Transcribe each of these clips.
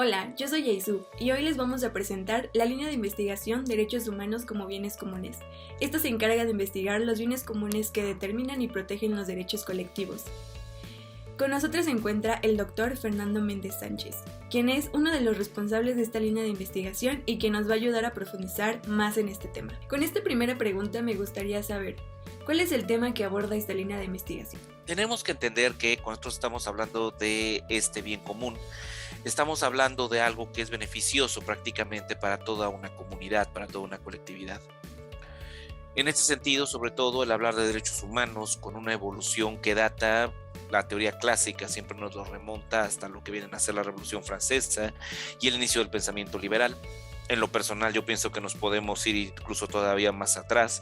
Hola, yo soy Yaisu y hoy les vamos a presentar la línea de investigación Derechos Humanos como Bienes Comunes. Esta se encarga de investigar los bienes comunes que determinan y protegen los derechos colectivos. Con nosotros se encuentra el doctor Fernando Méndez Sánchez, quien es uno de los responsables de esta línea de investigación y que nos va a ayudar a profundizar más en este tema. Con esta primera pregunta me gustaría saber, ¿cuál es el tema que aborda esta línea de investigación? Tenemos que entender que cuando nosotros estamos hablando de este bien común, estamos hablando de algo que es beneficioso prácticamente para toda una comunidad, para toda una colectividad. En este sentido, sobre todo, el hablar de derechos humanos con una evolución que data, la teoría clásica siempre nos lo remonta hasta lo que viene a ser la Revolución Francesa y el inicio del pensamiento liberal. En lo personal, yo pienso que nos podemos ir incluso todavía más atrás,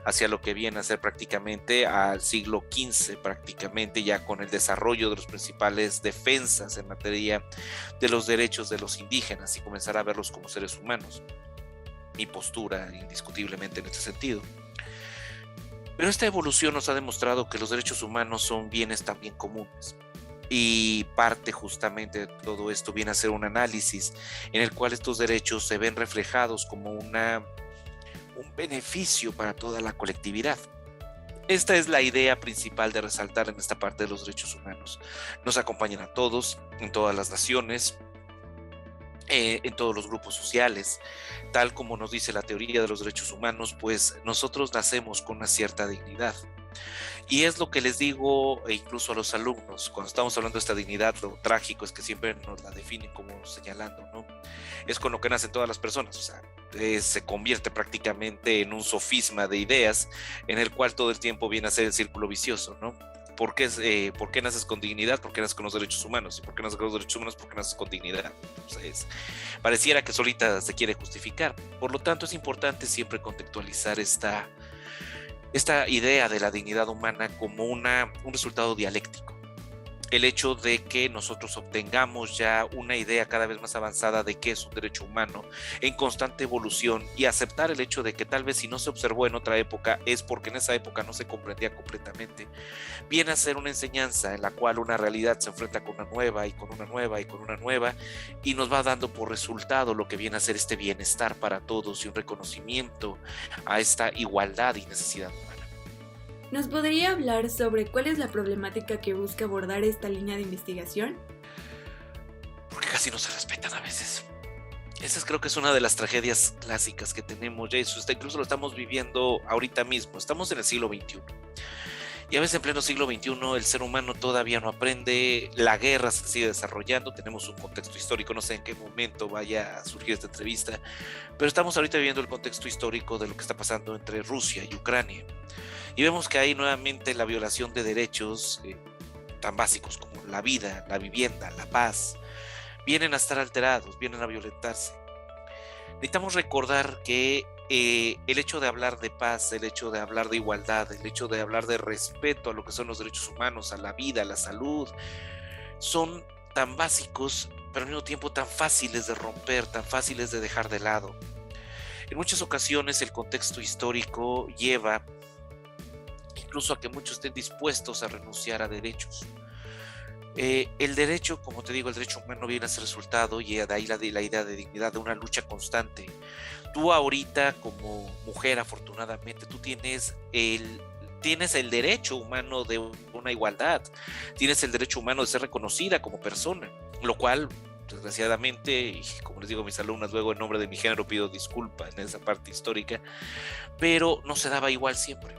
hacia lo que viene a ser prácticamente al siglo XV, prácticamente ya con el desarrollo de los principales defensas en materia de los derechos de los indígenas y comenzar a verlos como seres humanos. Mi postura, indiscutiblemente, en este sentido. Pero esta evolución nos ha demostrado que los derechos humanos son bienes también comunes. Y parte justamente de todo esto viene a ser un análisis en el cual estos derechos se ven reflejados como un beneficio para toda la colectividad. Esta es la idea principal de resaltar en esta parte de los derechos humanos. Nos acompañan a todos, en todas las naciones, en todos los grupos sociales. Tal como nos dice la teoría de los derechos humanos, pues nosotros nacemos con una cierta dignidad. Y es lo que les digo incluso a los alumnos, cuando estamos hablando de esta dignidad, lo trágico es que siempre nos la definen como señalando, ¿no? Es con lo que nacen todas las personas, o sea, se convierte prácticamente en un sofisma de ideas en el cual todo el tiempo viene a ser el círculo vicioso, ¿no? ¿Por qué naces con dignidad? ¿Por qué naces con los derechos humanos? ¿Y por qué naces con los derechos humanos? ¿Por qué naces con dignidad? Entonces, pareciera que solita se quiere justificar. Por lo tanto, es importante siempre contextualizar esta idea de la dignidad humana como un resultado dialéctico. El hecho de que nosotros obtengamos ya una idea cada vez más avanzada de qué es un derecho humano en constante evolución y aceptar el hecho de que tal vez si no se observó en otra época es porque en esa época no se comprendía completamente, viene a ser una enseñanza en la cual una realidad se enfrenta con una nueva y con una nueva y con una nueva y nos va dando por resultado lo que viene a ser este bienestar para todos y un reconocimiento a esta igualdad y necesidad humana. ¿Nos podría hablar sobre cuál es la problemática que busca abordar esta línea de investigación? Porque casi no se respetan a veces. Esa creo que es una de las tragedias clásicas que tenemos ya, incluso lo estamos viviendo ahorita mismo. Estamos en el siglo XXI. Y a veces en pleno siglo XXI el ser humano todavía no aprende, la guerra se sigue desarrollando, tenemos un contexto histórico, no sé en qué momento vaya a surgir esta entrevista, pero estamos ahorita viviendo el contexto histórico de lo que está pasando entre Rusia y Ucrania. Y vemos que hay nuevamente la violación de derechos tan básicos como la vida, la vivienda, la paz, vienen a estar alterados, vienen a violentarse. Necesitamos recordar que el hecho de hablar de paz, el hecho de hablar de igualdad, el hecho de hablar de respeto a lo que son los derechos humanos, a la vida, a la salud, son tan básicos, pero al mismo tiempo tan fáciles de romper, tan fáciles de dejar de lado. En muchas ocasiones el contexto histórico lleva incluso a que muchos estén dispuestos a renunciar a derechos. El derecho, como te digo, el derecho humano viene a ser resultado y de ahí la idea de dignidad, de una lucha constante. Tú ahorita como mujer, afortunadamente, tú tienes el derecho humano de una igualdad, tienes el derecho humano de ser reconocida como persona, lo cual, desgraciadamente, y como les digo a mis alumnas, luego en nombre de mi género pido disculpa en esa parte histórica, pero no se daba igual siempre.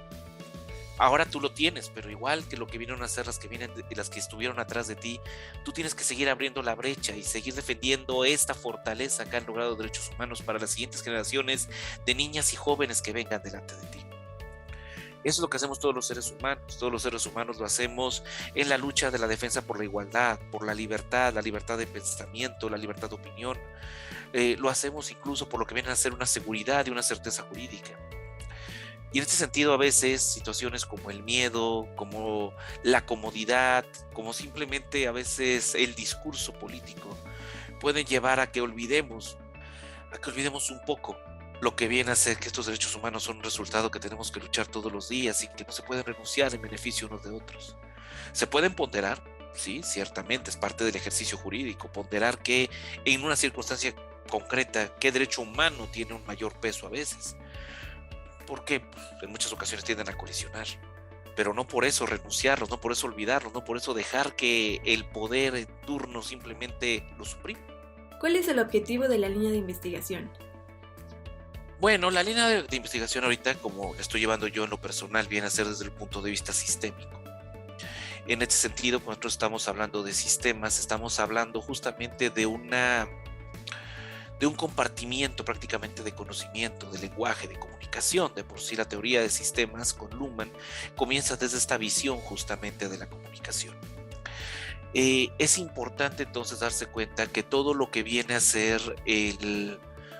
Ahora tú lo tienes, pero igual que lo que vinieron a hacer las que estuvieron atrás de ti, tú tienes que seguir abriendo la brecha y seguir defendiendo esta fortaleza que han logrado derechos humanos para las siguientes generaciones de niñas y jóvenes que vengan delante de ti. Eso es lo que hacemos todos los seres humanos. Todos los seres humanos lo hacemos en la lucha de la defensa por la igualdad, por la libertad de pensamiento, la libertad de opinión. Lo hacemos incluso por lo que viene a ser una seguridad y una certeza jurídica. Y en este sentido, a veces situaciones como el miedo, como la comodidad, como simplemente a veces el discurso político, pueden llevar a que olvidemos un poco lo que viene a ser que estos derechos humanos son un resultado que tenemos que luchar todos los días y que no se pueden renunciar en beneficio unos de otros. Se pueden ponderar, Sí, ciertamente es parte del ejercicio jurídico, ponderar que en una circunstancia concreta, qué derecho humano tiene un mayor peso a veces, porque pues, en muchas ocasiones tienden a colisionar, pero no por eso renunciarlos, no por eso olvidarlos, no por eso dejar que el poder en turno simplemente lo suprima. ¿Cuál es el objetivo de la línea de investigación? Bueno, la línea de investigación ahorita, como la estoy llevando yo en lo personal, viene a ser desde el punto de vista sistémico. En este sentido, cuando nosotros estamos hablando de sistemas, estamos hablando justamente de un compartimiento prácticamente de conocimiento, de lenguaje, de comunicación. De por sí la teoría de sistemas con Luhmann comienza desde esta visión justamente de la comunicación. Es importante entonces darse cuenta que todo lo que viene a ser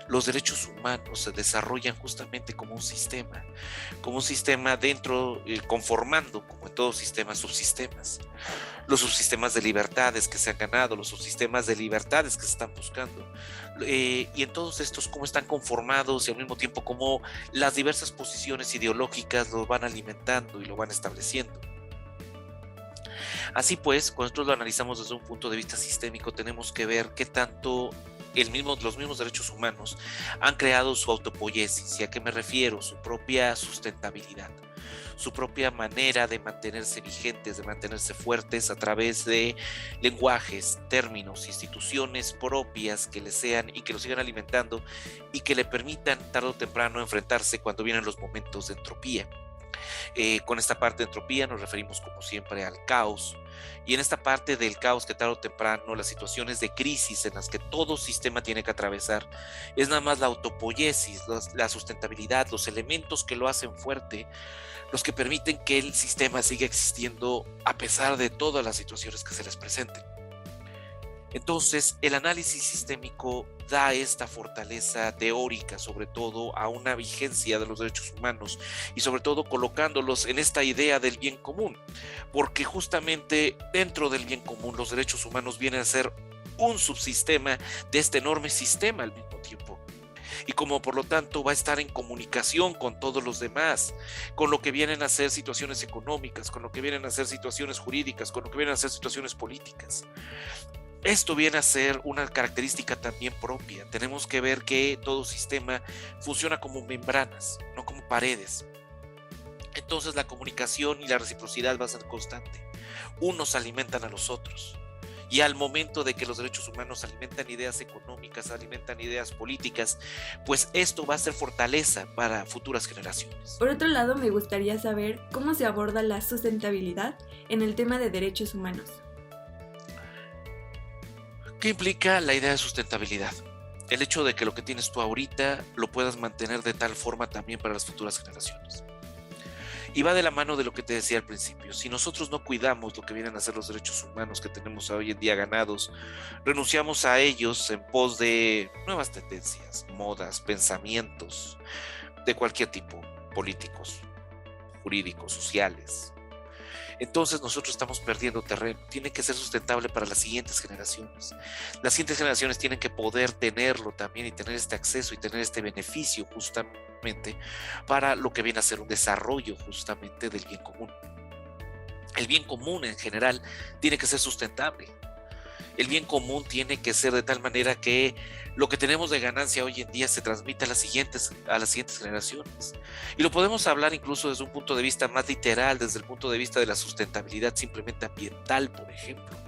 los derechos humanos se desarrollan justamente como un sistema dentro, conformando, como en todo sistema, subsistemas. Los subsistemas de libertades que se han ganado, los subsistemas de libertades que se están buscando, y en todos estos cómo están conformados y al mismo tiempo cómo las diversas posiciones ideológicas los van alimentando y lo van estableciendo. Así pues, cuando nosotros lo analizamos desde un punto de vista sistémico, tenemos que ver qué tanto los mismos derechos humanos han creado su autopoiesis. ¿Y a qué me refiero? Su propia sustentabilidad, su propia manera de mantenerse vigentes, de mantenerse fuertes a través de lenguajes, términos, instituciones propias que le sean y que lo sigan alimentando y que le permitan tarde o temprano enfrentarse cuando vienen los momentos de entropía. Con esta parte de entropía nos referimos como siempre al caos, y en esta parte del caos que tarde o temprano, las situaciones de crisis en las que todo sistema tiene que atravesar, es nada más la autopoiesis, la sustentabilidad, los elementos que lo hacen fuerte, los que permiten que el sistema siga existiendo a pesar de todas las situaciones que se les presenten. Entonces, el análisis sistémico da esta fortaleza teórica, sobre todo a una vigencia de los derechos humanos y sobre todo colocándolos en esta idea del bien común, porque justamente dentro del bien común los derechos humanos vienen a ser un subsistema de este enorme sistema al mismo tiempo. Y como por lo tanto va a estar en comunicación con todos los demás, con lo que vienen a ser situaciones económicas, con lo que vienen a ser situaciones jurídicas, con lo que vienen a ser situaciones políticas. Esto viene a ser una característica también propia. Tenemos que ver que todo sistema funciona como membranas, no como paredes. Entonces la comunicación y la reciprocidad va a ser constante. Unos alimentan a los otros. Y al momento de que los derechos humanos alimentan ideas económicas, alimentan ideas políticas, pues esto va a ser fortaleza para futuras generaciones. Por otro lado, me gustaría saber cómo se aborda la sustentabilidad en el tema de derechos humanos. ¿Qué implica la idea de sustentabilidad? El hecho de que lo que tienes tú ahorita lo puedas mantener de tal forma también para las futuras generaciones. Y va de la mano de lo que te decía al principio. Si nosotros no cuidamos lo que vienen a ser los derechos humanos que tenemos hoy en día ganados, renunciamos a ellos en pos de nuevas tendencias, modas, pensamientos de cualquier tipo, políticos, jurídicos, sociales. Entonces nosotros estamos perdiendo terreno. Tiene que ser sustentable para las siguientes generaciones. Las siguientes generaciones tienen que poder tenerlo también y tener este acceso y tener este beneficio justamente para lo que viene a ser un desarrollo justamente del bien común. El bien común en general tiene que ser sustentable. El bien común tiene que ser de tal manera que lo que tenemos de ganancia hoy en día se transmita a las siguientes generaciones. Y lo podemos hablar incluso desde un punto de vista más literal, desde el punto de vista de la sustentabilidad simplemente ambiental, por ejemplo.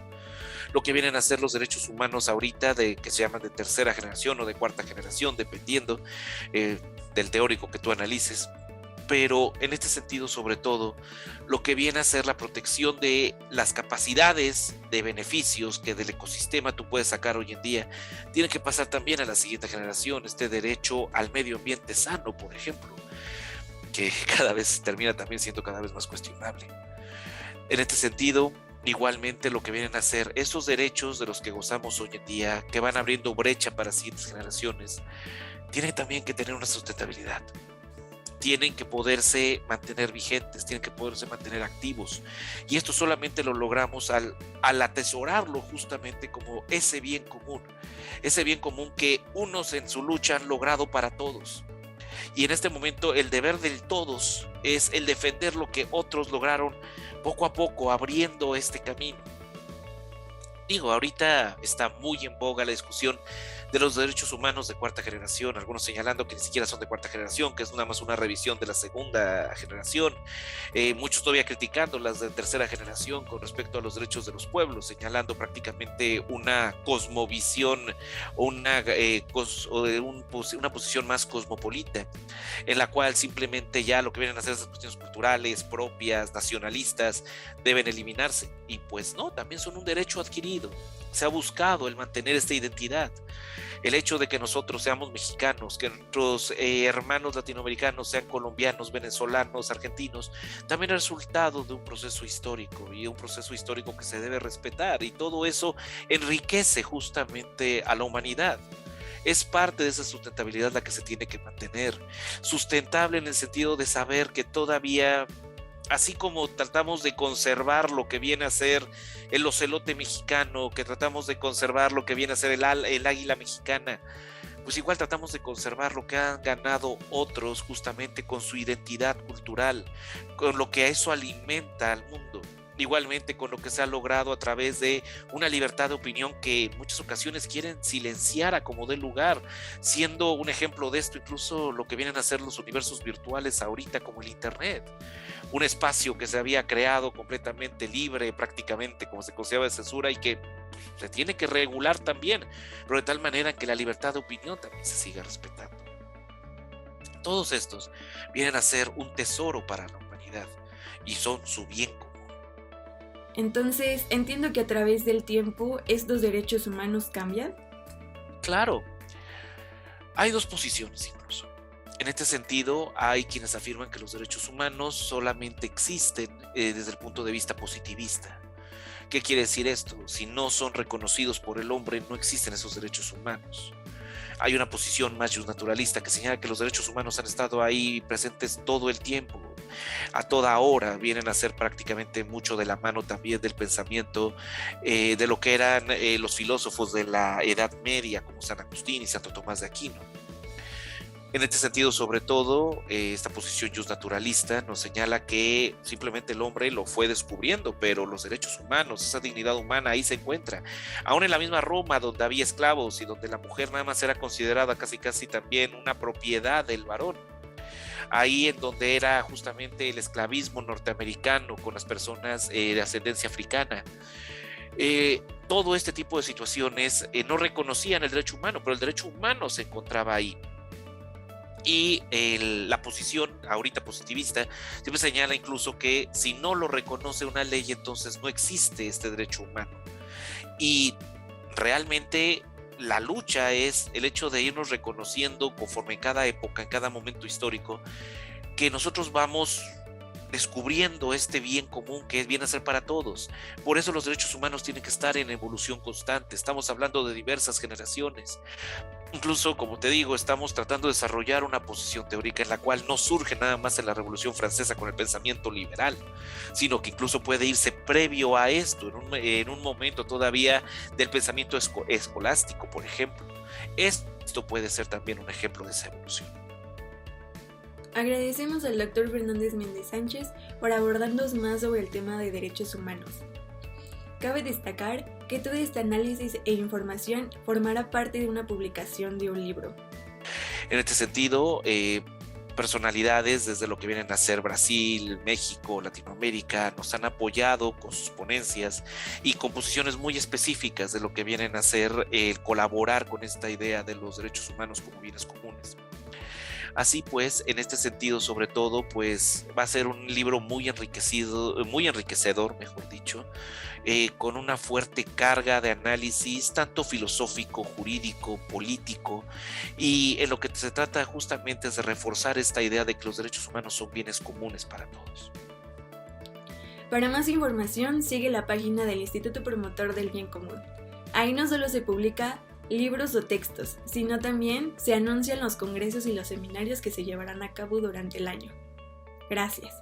Lo que vienen a ser los derechos humanos ahorita, que se llaman de tercera generación o de cuarta generación, dependiendo del teórico que tú analices. Pero en este sentido, sobre todo, lo que viene a ser la protección de las capacidades de beneficios que del ecosistema tú puedes sacar hoy en día, tiene que pasar también a la siguiente generación, este derecho al medio ambiente sano, por ejemplo, que cada vez termina también siendo cada vez más cuestionable. En este sentido, igualmente lo que vienen a ser esos derechos de los que gozamos hoy en día, que van abriendo brecha para siguientes generaciones, tienen también que tener una sustentabilidad. Tienen que poderse mantener vigentes, tienen que poderse mantener activos. Y esto solamente lo logramos al atesorarlo justamente como ese bien común que unos en su lucha han logrado para todos. Y en este momento el deber del todos es el defender lo que otros lograron poco a poco, abriendo este camino. Digo, ahorita está muy en boga la discusión de los derechos humanos de cuarta generación, algunos señalando que ni siquiera son de cuarta generación, que es nada más una revisión de la segunda generación, muchos todavía criticando las de tercera generación con respecto a los derechos de los pueblos, señalando prácticamente una cosmovisión o una posición más cosmopolita, en la cual simplemente ya lo que vienen a hacer esas cuestiones culturales, propias, nacionalistas, deben eliminarse. Y pues no, también son un derecho adquirido. Se ha buscado el mantener esta identidad. El hecho de que nosotros seamos mexicanos, que nuestros hermanos latinoamericanos sean colombianos, venezolanos, argentinos, también es resultado de un proceso histórico y un proceso histórico que se debe respetar, y todo eso enriquece justamente a la humanidad. Es parte de esa sustentabilidad la que se tiene que mantener, sustentable en el sentido de saber que todavía, así como tratamos de conservar lo que viene a ser el ocelote mexicano, que tratamos de conservar lo que viene a ser el águila mexicana, pues igual tratamos de conservar lo que han ganado otros justamente con su identidad cultural, con lo que a eso alimenta al mundo. Igualmente con lo que se ha logrado a través de una libertad de opinión que en muchas ocasiones quieren silenciar a como dé lugar, siendo un ejemplo de esto incluso lo que vienen a ser los universos virtuales ahorita, como el internet, un espacio que se había creado completamente libre, prácticamente como se consideraba de censura, y que se tiene que regular también, pero de tal manera que la libertad de opinión también se siga respetando. Todos estos vienen a ser un tesoro para la humanidad y son su bien común. Entonces, entiendo que a través del tiempo estos derechos humanos cambian. Claro, hay dos posiciones incluso. En este sentido, hay quienes afirman que los derechos humanos solamente existen desde el punto de vista positivista. ¿Qué quiere decir esto? Si no son reconocidos por el hombre, no existen esos derechos humanos. Hay una posición más naturalista que señala que los derechos humanos han estado ahí presentes todo el tiempo, a toda hora, vienen a ser prácticamente mucho de la mano también del pensamiento de lo que eran los filósofos de la Edad Media, como San Agustín y Santo Tomás de Aquino. En este sentido, sobre todo, esta posición justnaturalista nos señala que simplemente el hombre lo fue descubriendo, pero los derechos humanos, esa dignidad humana ahí se encuentra. Aún en la misma Roma, donde había esclavos y donde la mujer nada más era considerada casi también una propiedad del varón. Ahí en donde era justamente el esclavismo norteamericano con las personas de ascendencia africana. Todo este tipo de situaciones no reconocían el derecho humano, pero el derecho humano se encontraba ahí. Y la posición ahorita positivista siempre señala incluso que si no lo reconoce una ley, entonces no existe este derecho humano. Y realmente la lucha es el hecho de irnos reconociendo conforme en cada época, en cada momento histórico, que nosotros vamos descubriendo este bien común que viene a ser para todos. Por eso los derechos humanos tienen que estar en evolución constante. Estamos hablando de diversas generaciones. Incluso, como te digo, estamos tratando de desarrollar una posición teórica en la cual no surge nada más en la Revolución Francesa con el pensamiento liberal, sino que incluso puede irse previo a esto, en un momento todavía del pensamiento escolástico, por ejemplo. Esto puede ser también un ejemplo de esa evolución. Agradecemos al Dr. Fernández Méndez Sánchez por abordarnos más sobre el tema de derechos humanos. Cabe destacar que todo este análisis e información formará parte de una publicación de un libro. En este sentido, personalidades desde lo que vienen a ser Brasil, México, Latinoamérica, nos han apoyado con sus ponencias y con posiciones muy específicas de lo que vienen a ser el colaborar con esta idea de los derechos humanos como bienes comunes. Así pues, en este sentido, sobre todo, pues va a ser un libro muy enriquecedor, mejor dicho, con una fuerte carga de análisis, tanto filosófico, jurídico, político, y en lo que se trata justamente es de reforzar esta idea de que los derechos humanos son bienes comunes para todos. Para más información, sigue la página del Instituto Promotor del Bien Común. Ahí no solo se publica libros o textos, sino también se anuncian los congresos y los seminarios que se llevarán a cabo durante el año. Gracias.